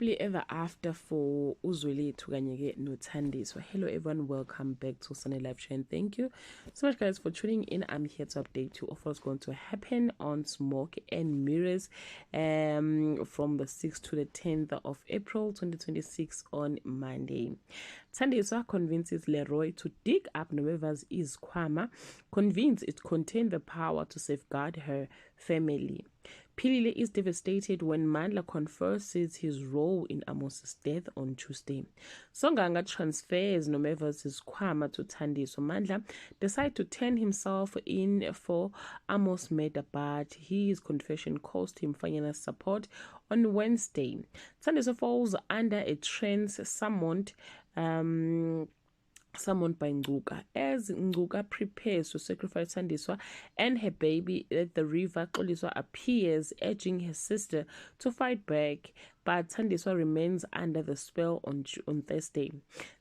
Happily ever after for Uzwelethu kanye noThandiswa. Hello everyone, welcome back to Sunday Live Show, and thank you so much guys for tuning in. I'm here to update you of what's going to happen on Smoke and Mirrors from the 6th to the 10th of April 2026 on Monday. Thandiswa convinces Leroy to dig up Nomeva's izikhwama, convinced it contained the power to safeguard her family. Philile is devastated when Mandla confesses his role in Amos's death on Tuesday. Songanga transfers Nomeva's izikhwama to Thandiswa. Mandla decides to turn himself in for Amos Meda, but his confession cost him financial support on Wednesday. Thandiswa falls under a trance summoned by Ngcuka. As Ngcuka prepares to sacrifice Thandiswa and her baby at the river, Xoliswa appears, urging her sister to fight back, but Thandiswa remains under the spell on Thursday.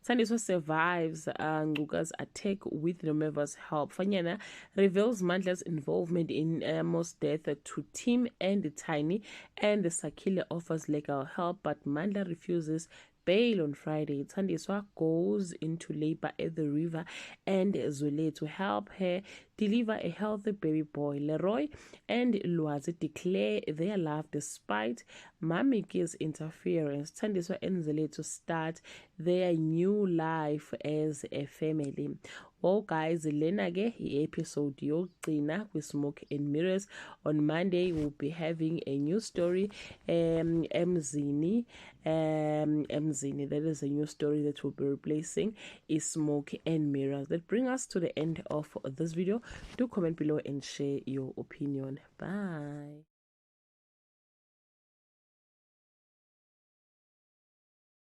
Thandiswa survives Ngcuka's attack with Nomeva's help. Fanyana reveals Mandla's involvement in Amos' death to Tim and Tiny, and Sakile offers legal help, but Mandla refuses bail on Friday. Thandiswa goes into labor at the river and Zwele to help her deliver a healthy baby boy. Leroy and Lwazi declare their love despite Mamiki's interference. Thandiswa and Zwele to start their new life as a family. Well guys, lena ke episode yokugcina with Smoke and Mirrors. On Monday we'll be having a new story, Mzini, that is a new story that will be replacing Smoke and Mirrors. That brings us to the end of this video. Do comment below and share your opinion. Bye.